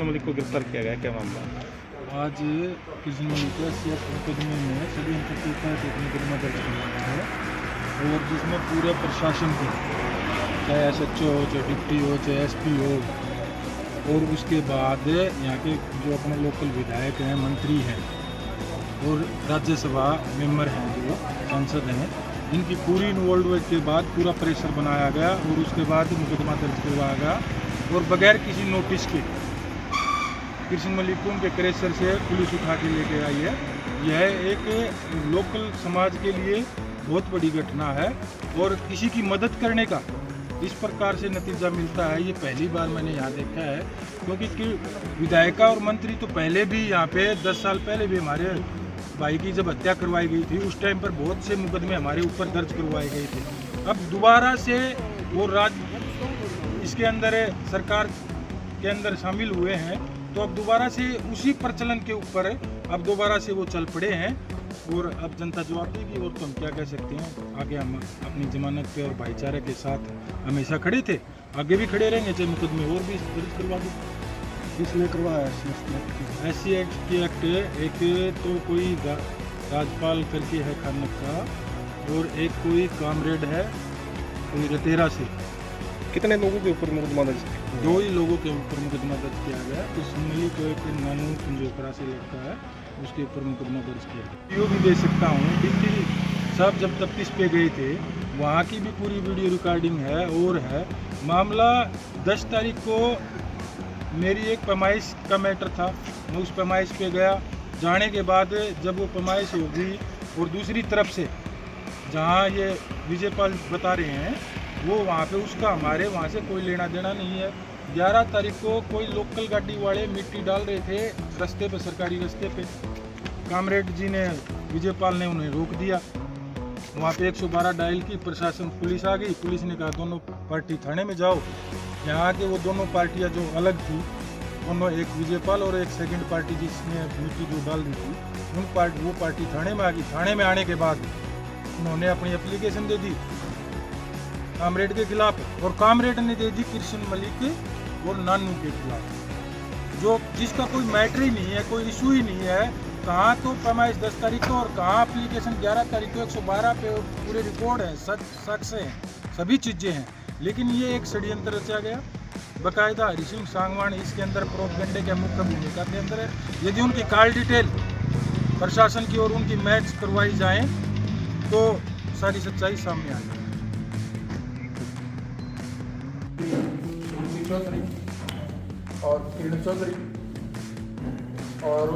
मलिक को गिरफ्तार किया गया, क्या मामला? आज कृष्ण मलिक को एससीएफ मुकदमे में षड्यंत्र के तहत एक मुकदमा दर्ज किया गया है और जिसमें पूरे प्रशासन की, चाहे एसएचओ हो, चाहे डिप्टी हो, चाहे एसपी हो, और उसके बाद यहाँ के जो अपने लोकल विधायक हैं, मंत्री हैं और राज्यसभा मेंबर हैं, जो सांसद हैं, इनकी पूरी इन्वॉल्वमेंट के बाद पूरा प्रेशर बनाया गया और उसके बाद मुकदमा दर्ज करवाया गया और बगैर किसी नोटिस के कृष्ण मलिक को उनके क्रेशर से पुलिस उठा के लेके आई है। यह एक लोकल समाज के लिए बहुत बड़ी घटना है और किसी की मदद करने का इस प्रकार से नतीजा मिलता है, ये पहली बार मैंने यहाँ देखा है। क्योंकि विधायिका और मंत्री तो पहले भी यहाँ पे 10 साल पहले भी हमारे भाई की जब हत्या करवाई गई थी, उस टाइम पर बहुत से मुकदमे हमारे ऊपर दर्ज करवाए गए थे। अब दोबारा से वो इसके अंदर सरकार के अंदर शामिल हुए हैं, तो अब दोबारा से उसी प्रचलन के ऊपर अब दोबारा से वो चल पड़े हैं और अब जनता जवाब देगी। और तो हम क्या कह सकते हैं, आगे हम अपनी जमानत पे और भाईचारे के साथ हमेशा खड़े थे, आगे भी खड़े रहेंगे, चाहे मुकदमे और भी दर्ज करवा दो। किसने करवाया? SC एक्ट एक तो कोई राजपाल करके है खानक का, और एक कोई कामरेड है कोई रतेरा से। कितने लोगों के ऊपर मुकदमा दर्ज? 2 ही लोगों के ऊपर मुकदमा दर्ज किया गया। कृष्ण मलिक को एक नानू कुंजोकरा से लड़का है, उसके ऊपर मुकदमा दर्ज किया गया। वीडियो भी दे सकता हूँ, डिप्टी साहब जब तफ्तीश पे गए थे वहाँ की भी पूरी वीडियो रिकॉर्डिंग है और है। मामला 10 तारीख को मेरी एक पैमाइश का मैटर था, मैं उस पैमाइश पे गया। जाने के बाद जब वो पैमाइश होगी और दूसरी तरफ से जहाँ ये विजयपाल बता रहे हैं वो वहाँ पे उसका हमारे वहाँ से कोई लेना देना नहीं है। 11 तारीख को कोई लोकल गाड़ी वाले मिट्टी डाल रहे थे रास्ते पे, सरकारी रास्ते पे। कामरेड जी ने, विजयपाल ने उन्हें रोक दिया। वहाँ पे 112 डायल की, प्रशासन पुलिस आ गई। पुलिस ने कहा दोनों पार्टी थाने में जाओ। यहाँ के वो दोनों पार्टियाँ जो अलग थी, दोनों, एक विजयपाल और एक सेकंड पार्टी जिसने मिट्टी जो डाल दी थी, वो पार्टी थाने में आ गई। थाने में आने के बाद उन्होंने अपनी एप्लीकेशन दे दी कामरेड के खिलाफ और कामरेड ने दे दी कृष्ण मलिक और नानू के खिलाफ, जो जिसका कोई मैटर ही नहीं है, कोई इशू ही नहीं है। कहाँ तो पैमाइश 10 तारीख को और कहाँ एप्लीकेशन 11 तारीख को 112 पे पूरे रिकॉर्ड है, शख्स हैं, सभी चीज़ें हैं। लेकिन ये एक षड्यंत्र रचा गया बाकायदा। हरि सिंह सांगवान इसके अंदर प्रोपगेंडे के मुख्य भूमिका के अंदर है। यदि उनकी कॉल डिटेल प्रशासन की और उनकी मैच करवाई जाए तो सारी सच्चाई सामने आ जाए। चौधरी और किरण चौधरी और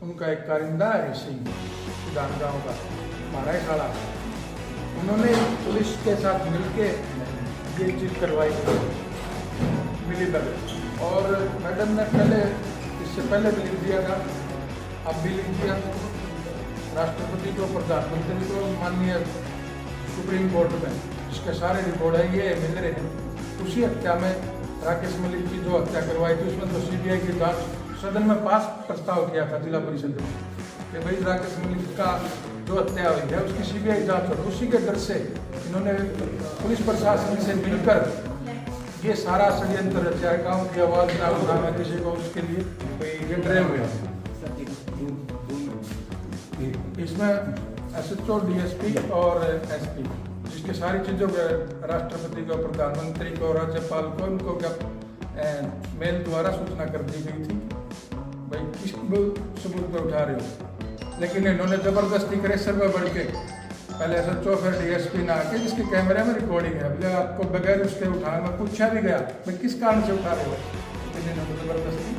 उनका एक कारिंदा है सिंह गांव का महाराजशाला, उन्होंने पुलिस के साथ मिलके ये चीज़ करवाई मिली भगत। और मैडम ने पहले, इससे पहले भी लिख दिया था, अब भी लिख दिया राष्ट्रपति को, प्रधानमंत्री को, माननीय सुप्रीम कोर्ट में, जिसके सारे रिकॉर्ड है ये मिल रहे हैं। उसी हत्या में राकेश मलिक की जो हत्या करवाई थी उसमें तो CBI की जांच सदन में पास प्रस्ताव किया था जिला परिषद में कि भाई राकेश मलिक का जो हत्या हुई है उसकी CBI जांच हो। उसी के डर से इन्होंने पुलिस प्रशासन से मिलकर ये सारा षड्यंत्र रचा है। गाँव की आवाज़ ना उठाना किसी को, उसके लिए ये डरे हुए हैं। इसमें SHO, DSP और SP, जिसके सारी चीज़ों के राष्ट्रपति को, प्रधानमंत्री को, राज्यपाल को, इनको क्या मेल द्वारा सूचना कर दी गई थी भाई किस सबूत पर उठा रहे हो। लेकिन इन्होंने ज़बरदस्ती क्रेशर में बढ़ के पहले SHO फिर DSP ना आके, जिसके कैमरे में रिकॉर्डिंग है, भैया आपको बगैर उसके उठाने में पूछा भी गया भाई किस कारण से उठा रहे हो, लेकिन इन्होंने ज़बरदस्ती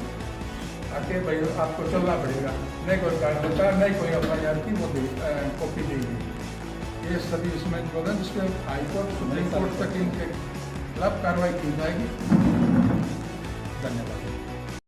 आके भाई आपको चलना पड़ेगा, नहीं कोई कारण होता, नहीं कोई FIR की वो कॉपी देगी। ये सभी इसमें बोला, जिसके हाईकोर्ट, सुप्रीम कोर्ट तक इनके खिलाफ कार्रवाई की जाएगी। धन्यवाद।